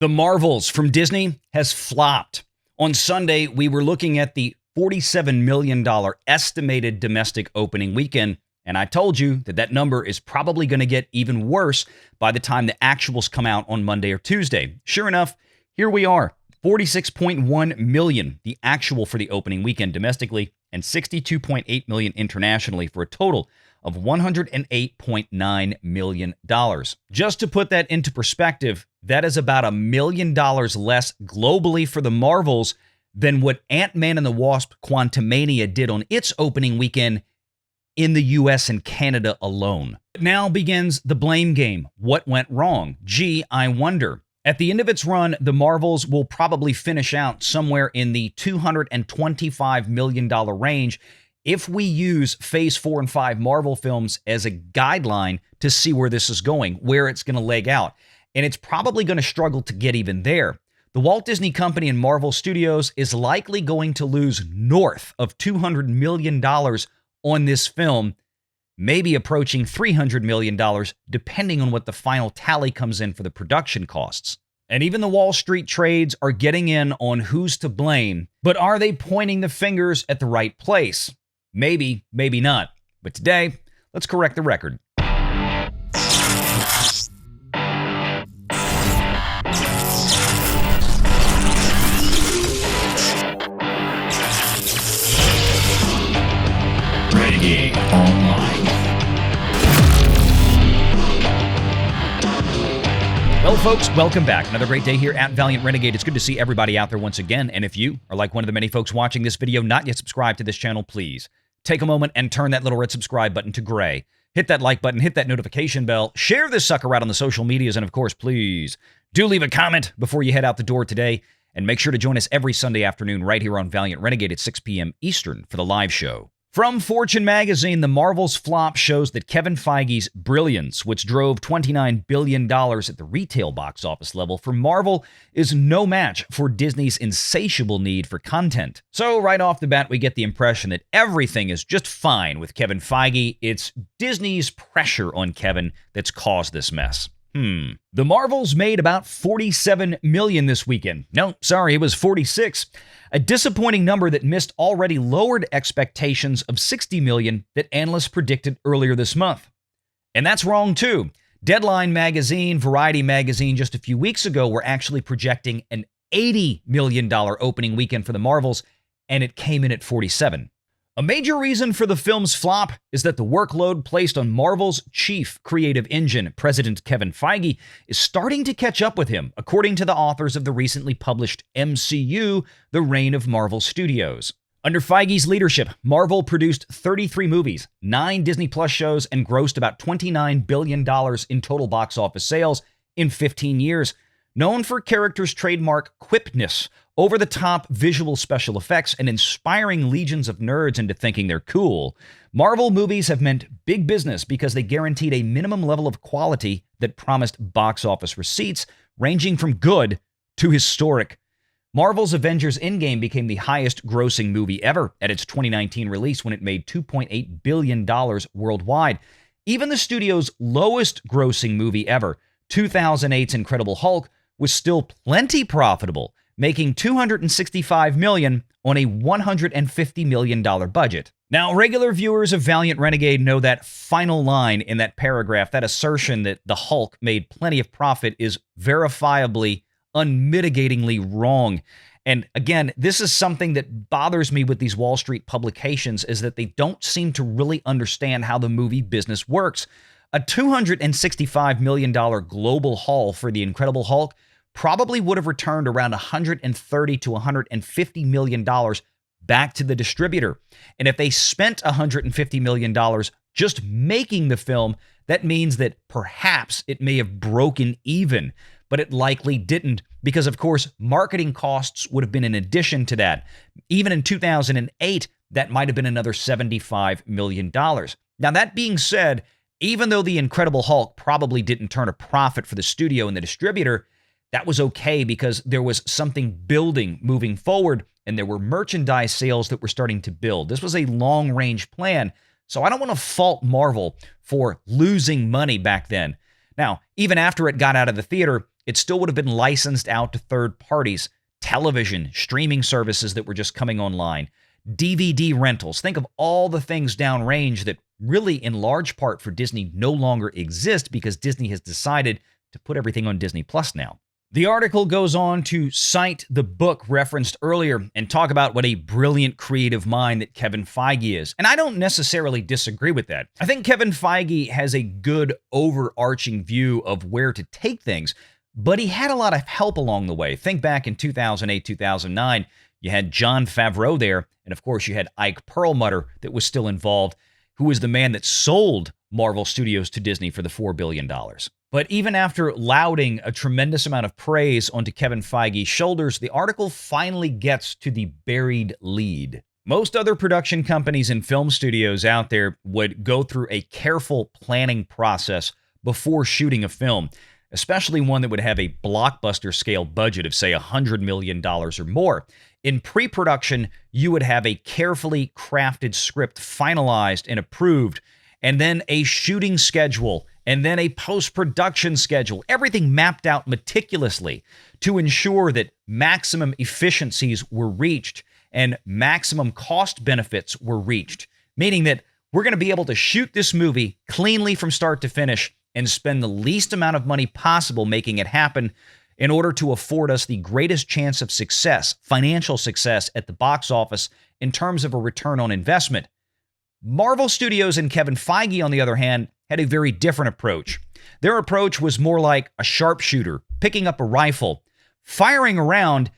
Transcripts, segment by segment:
The Marvels from Disney has flopped. On Sunday, we were looking at the $47 million estimated domestic opening weekend, and I told you that that number is probably going to get even worse by the time the actuals come out on Monday or Tuesday. Sure enough, here we are, 46.1 million, the actual for the opening weekend domestically, and 62.8 million internationally, for a total of $108.9 million. Just to put that into perspective, that is about $1 million less globally for the Marvels than what Ant-Man and the Wasp Quantumania did on its opening weekend in the US and Canada alone. Now begins the blame game. What went wrong? Gee, I wonder. At the end of its run, the Marvels will probably finish out somewhere in the $225 million range if we use Phase 4 and 5 Marvel films as a guideline to see where this is going, where it's going to leg out. And it's probably going to struggle to get even there. The Walt Disney Company and Marvel Studios is likely going to lose north of $200 million on this film, maybe approaching $300 million, depending on what the final tally comes in for the production costs. And even the Wall Street trades are getting in on who's to blame, but are they pointing the fingers at the right place? Maybe, maybe not. But today, let's correct the record. Renegade Online. Well, folks, welcome back. Another great day here at Valiant Renegade. It's good to see everybody out there once again. And if you are like one of the many folks watching this video, not yet subscribed to this channel, please take a moment and turn that little red subscribe button to gray. Hit that like button, hit that notification bell, share this sucker out on the social medias, and of course, please do leave a comment before you head out the door today. And make sure to join us every Sunday afternoon right here on Valiant Renegade at 6 p.m. Eastern for the live show. From Fortune magazine, the Marvels flop shows that Kevin Feige's Brilliance, which drove $29 billion at the retail box office level for Marvel, is no match for Disney's insatiable need for content. So right off the bat, we get the impression that everything is just fine with Kevin Feige. It's Disney's pressure on Kevin that's caused this mess. The Marvels made about $47 million this weekend. No, sorry, it was 46. A disappointing number that missed already lowered expectations of $60 million that analysts predicted earlier this month. And that's wrong too. Deadline magazine, Variety magazine just a few weeks ago were actually projecting an $80 million opening weekend for the Marvels, and it came in at 47. A major reason for the film's flop is that the workload placed on Marvel's chief creative engine, President Kevin Feige, is starting to catch up with him, according to the authors of the recently published MCU, The Reign of Marvel Studios. Under Feige's leadership, Marvel produced 33 movies, 9 Disney Plus shows, and grossed about $29 billion in total box office sales in 15 years. Known for characters' trademark quipness, over-the-top visual special effects, and inspiring legions of nerds into thinking they're cool, Marvel movies have meant big business because they guaranteed a minimum level of quality that promised box office receipts ranging from good to historic. Marvel's Avengers Endgame became the highest-grossing movie ever at its 2019 release when it made $2.8 billion worldwide. Even the studio's lowest-grossing movie ever, 2008's Incredible Hulk, was still plenty profitable, making $265 million on a $150 million budget. Now, regular viewers of Valiant Renegade know that final line in that paragraph, that assertion that the Hulk made plenty of profit, is verifiably, unmitigatingly wrong. And again, this is something that bothers me with these Wall Street publications, is that they don't seem to really understand how the movie business works. A $265 million global haul for The Incredible Hulk probably would have returned around $130 to $150 million back to the distributor. And if they spent $150 million just making the film, that means that perhaps it may have broken even, but it likely didn't, because of course, marketing costs would have been in addition to that. Even in 2008, that might have been another $75 million. Now, that being said, even though The Incredible Hulk probably didn't turn a profit for the studio and the distributor, that was okay because there was something building moving forward, and there were merchandise sales that were starting to build. This was a long-range plan, so I don't want to fault Marvel for losing money back then. Now, even after it got out of the theater, it still would have been licensed out to third parties, television, streaming services that were just coming online, DVD rentals. Think of all the things downrange that really, in large part for Disney, no longer exist because Disney has decided to put everything on Disney Plus now. The article goes on to cite the book referenced earlier and talk about what a brilliant creative mind that Kevin Feige is. And I don't necessarily disagree with that. I think Kevin Feige has a good overarching view of where to take things, but he had a lot of help along the way. Think back in 2008, 2009, you had Jon Favreau there, and of course you had Ike Perlmutter that was still involved, who was the man that sold Marvel Studios to Disney for the $4 billion. But even after lauding a tremendous amount of praise onto Kevin Feige's shoulders, the article finally gets to the buried lead. Most other production companies and film studios out there would go through a careful planning process before shooting a film, especially one that would have a blockbuster scale budget of, say, $100 million or more. In pre-production, you would have a carefully crafted script finalized and approved, and then a shooting schedule, and then a post-production schedule, everything mapped out meticulously to ensure that maximum efficiencies were reached and maximum cost benefits were reached, meaning that we're going to be able to shoot this movie cleanly from start to finish and spend the least amount of money possible making it happen in order to afford us the greatest chance of success, financial success at the box office in terms of a return on investment. Marvel Studios and Kevin Feige, on the other hand, had a very different approach. Their approach was more like a sharpshooter, picking up a rifle, firing around,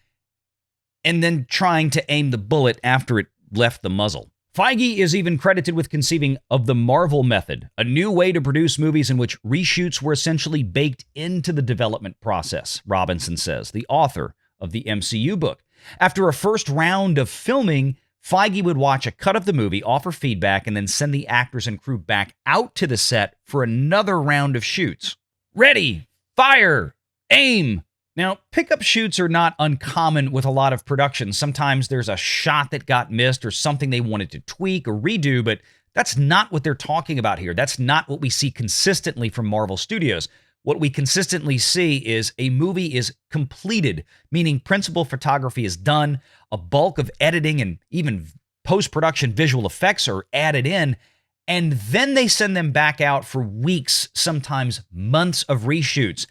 and then trying to aim the bullet after it left the muzzle. Feige is even credited with conceiving of the Marvel method, a new way to produce movies in which reshoots were essentially baked into the development process, Robinson says, the author of the MCU book. After a first round of filming, Feige would watch a cut of the movie, offer feedback, and then send the actors and crew back out to the set for another round of shoots. Ready, fire, aim. Now, pickup shoots are not uncommon with a lot of productions. Sometimes there's a shot that got missed or something they wanted to tweak or redo, but that's not what they're talking about here. That's not what we see consistently from Marvel Studios. What we consistently see is a movie is completed, meaning principal photography is done, a bulk of editing and even post-production visual effects are added in, and then they send them back out for weeks, sometimes months of reshoots,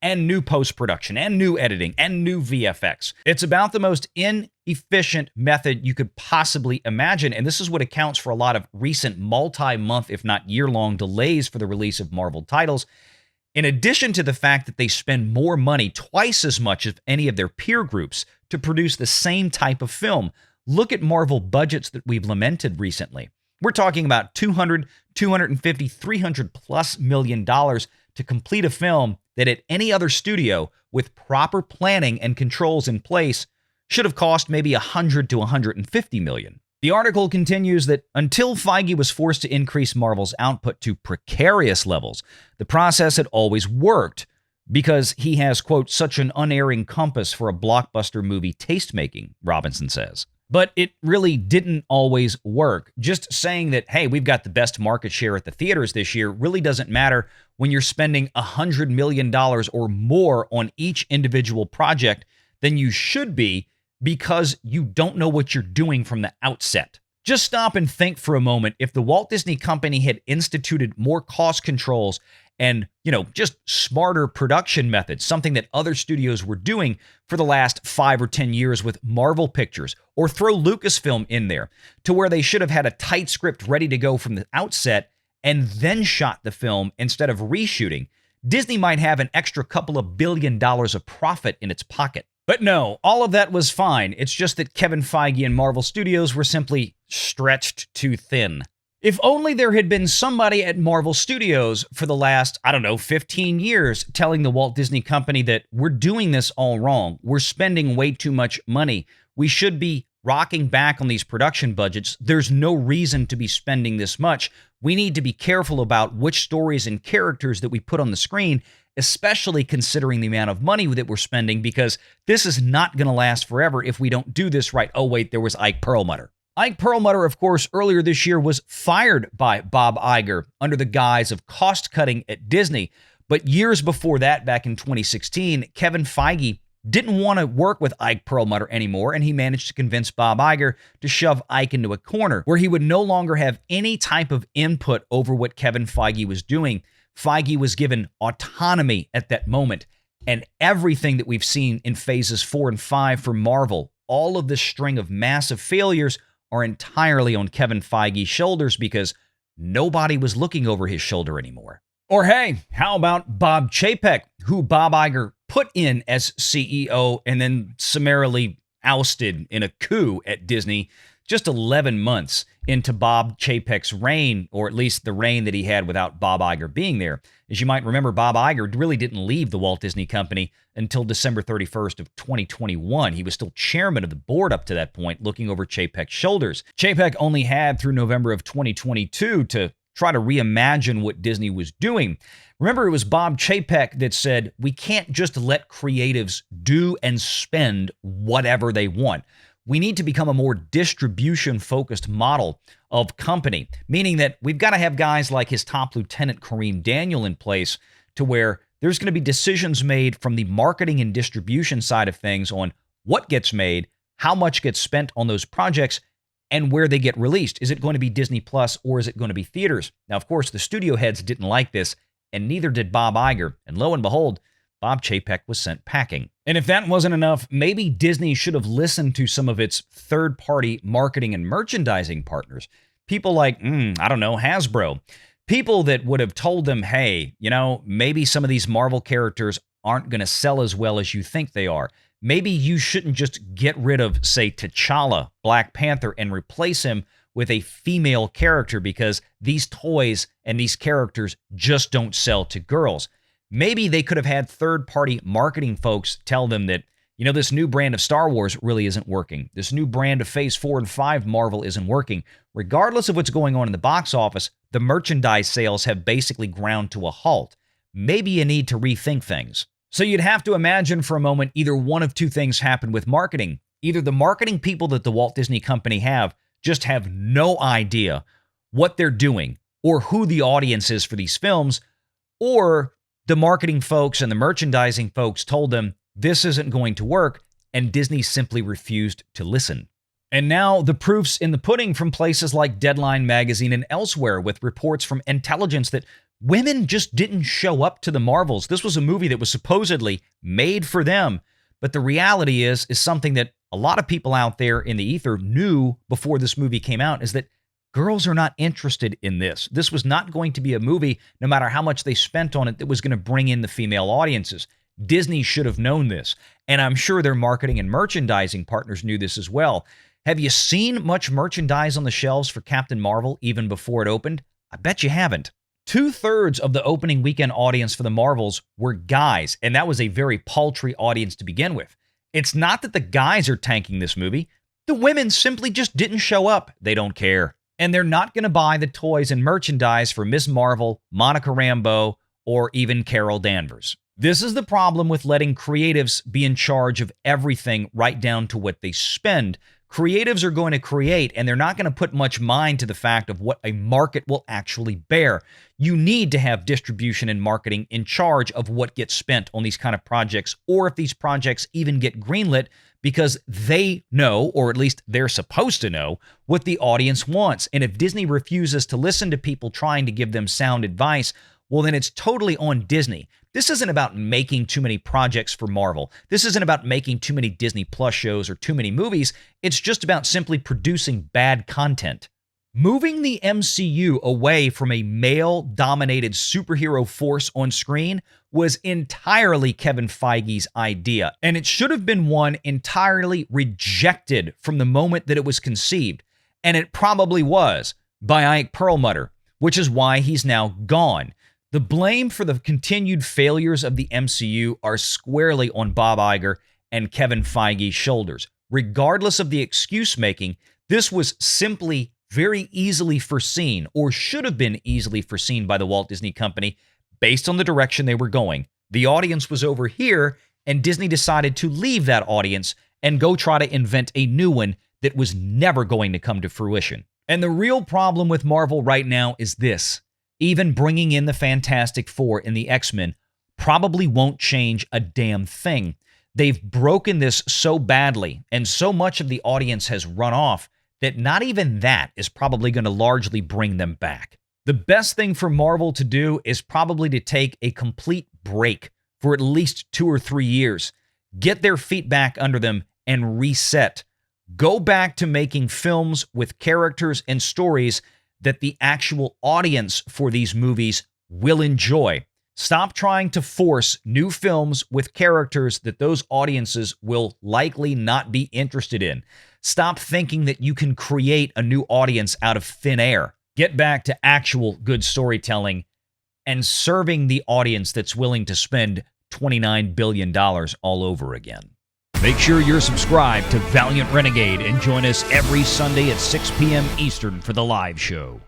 and new post-production, and new editing, and new VFX. It's about the most inefficient method you could possibly imagine, and this is what accounts for a lot of recent multi-month, if not year-long, delays for the release of Marvel titles. In addition to the fact that they spend more money, twice as much as any of their peer groups, to produce the same type of film. Look at Marvel budgets that we've lamented recently. We're talking about $200, $250, $300+ million to complete a film that at any other studio with proper planning and controls in place should have cost maybe $100 to $150 million. The article continues that until Feige was forced to increase Marvel's output to precarious levels, the process had always worked because he has, quote, such an unerring compass for a blockbuster movie taste-making, Robinson says. But it really didn't always work. Just saying that, hey, we've got the best market share at the theaters this year really doesn't matter when you're spending $100 million or more on each individual project than you should be, because you don't know what you're doing from the outset. Just stop and think for a moment. If the Walt Disney Company had instituted more cost controls and, just smarter production methods, something that other studios were doing for the last 5 or 10 years with Marvel Pictures, or throw Lucasfilm in there, to where they should have had a tight script ready to go from the outset and then shot the film instead of reshooting, Disney might have an extra couple of $2 billion of profit in its pocket. But no, all of that was fine. It's just that Kevin Feige and Marvel Studios were simply stretched too thin. If only there had been somebody at Marvel Studios for the last, 15 years telling the Walt Disney Company that we're doing this all wrong. We're spending way too much money. We should be rocking back on these production budgets. There's no reason to be spending this much. We need to be careful about which stories and characters that we put on the screen, especially considering the amount of money that we're spending, because this is not going to last forever if we don't do this right. Oh, wait, there was Ike Perlmutter. Ike Perlmutter, of course, earlier this year was fired by Bob Iger under the guise of cost-cutting at Disney. But years before that, back in 2016, Kevin Feige didn't want to work with Ike Perlmutter anymore, and he managed to convince Bob Iger to shove Ike into a corner where he would no longer have any type of input over what Kevin Feige was doing. Feige was given autonomy at that moment, and everything that we've seen in phases 4 and 5 for Marvel, all of this string of massive failures are entirely on Kevin Feige's shoulders because nobody was looking over his shoulder anymore. Or hey, how about Bob Chapek, who Bob Iger put in as CEO and then summarily ousted in a coup at Disney just 11 months into Bob Chapek's reign, or at least the reign that he had without Bob Iger being there. As you might remember, Bob Iger really didn't leave the Walt Disney Company until December 31st of 2021. He was still chairman of the board up to that point, looking over Chapek's shoulders. Chapek only had through November of 2022 to try to reimagine what Disney was doing. Remember, it was Bob Chapek that said, we can't just let creatives do and spend whatever they want. We need to become a more distribution-focused model of company, meaning that we've got to have guys like his top lieutenant, Kareem Daniel, in place to where there's going to be decisions made from the marketing and distribution side of things on what gets made, how much gets spent on those projects, and where they get released. Is it going to be Disney Plus or is it going to be theaters? Now, of course, the studio heads didn't like this, and neither did Bob Iger. And lo and behold, Bob Chapek was sent packing. And if that wasn't enough, maybe Disney should have listened to some of its third-party marketing and merchandising partners. People like, I don't know, Hasbro. People that would have told them, hey, maybe some of these Marvel characters aren't going to sell as well as you think they are. Maybe you shouldn't just get rid of, say, T'Challa, Black Panther, and replace him with a female character because these toys and these characters just don't sell to girls. Maybe they could have had third-party marketing folks tell them that, this new brand of Star Wars really isn't working. This new brand of Phase 4 and 5 Marvel isn't working. Regardless of what's going on in the box office, the merchandise sales have basically ground to a halt. Maybe you need to rethink things. So you'd have to imagine for a moment either one of two things happen with marketing. Either the marketing people that the Walt Disney Company just have no idea what they're doing or who the audience is for these films, or the marketing folks and the merchandising folks told them this isn't going to work, and Disney simply refused to listen. And now the proof's in the pudding from places like Deadline magazine and elsewhere, with reports from intelligence that women just didn't show up to the Marvels. This was a movie that was supposedly made for them, but the reality is something that a lot of people out there in the ether knew before this movie came out, is that girls are not interested in this. This was not going to be a movie, no matter how much they spent on it, that was going to bring in the female audiences. Disney should have known this, and I'm sure their marketing and merchandising partners knew this as well. Have you seen much merchandise on the shelves for Captain Marvel even before it opened? I bet you haven't. 2/3 of the opening weekend audience for the Marvels were guys, and that was a very paltry audience to begin with. It's not that the guys are tanking this movie. The women simply just didn't show up. They don't care. And they're not going to buy the toys and merchandise for Ms. Marvel, Monica Rambeau, or even Carol Danvers. This is the problem with letting creatives be in charge of everything right down to what they spend. Creatives are going to create, and they're not going to put much mind to the fact of what a market will actually bear. You need to have distribution and marketing in charge of what gets spent on these kind of projects, or if these projects even get greenlit, because they know, or at least they're supposed to know, what the audience wants. And if Disney refuses to listen to people trying to give them sound advice, well, then it's totally on Disney. This isn't about making too many projects for Marvel. This isn't about making too many Disney Plus shows or too many movies. It's just about simply producing bad content. Moving the MCU away from a male-dominated superhero force on screen was entirely Kevin Feige's idea, and it should have been one entirely rejected from the moment that it was conceived, and it probably was, by Ike Perlmutter, which is why he's now gone. The blame for the continued failures of the MCU are squarely on Bob Iger and Kevin Feige's shoulders. Regardless of the excuse-making, this was simply very easily foreseen, or should have been easily foreseen by the Walt Disney Company based on the direction they were going. The audience was over here, and Disney decided to leave that audience and go try to invent a new one that was never going to come to fruition. And the real problem with Marvel right now is this. Even bringing in the Fantastic Four and the X-Men probably won't change a damn thing. They've broken this so badly, and so much of the audience has run off that not even that is probably going to largely bring them back. The best thing for Marvel to do is probably to take a complete break for at least 2 or 3 years, get their feet back under them, and reset. Go back to making films with characters and stories that the actual audience for these movies will enjoy. Stop trying to force new films with characters that those audiences will likely not be interested in. Stop thinking that you can create a new audience out of thin air. Get back to actual good storytelling and serving the audience that's willing to spend $29 billion all over again. Make sure you're subscribed to Valiant Renegade and join us every Sunday at 6 p.m. Eastern for the live show.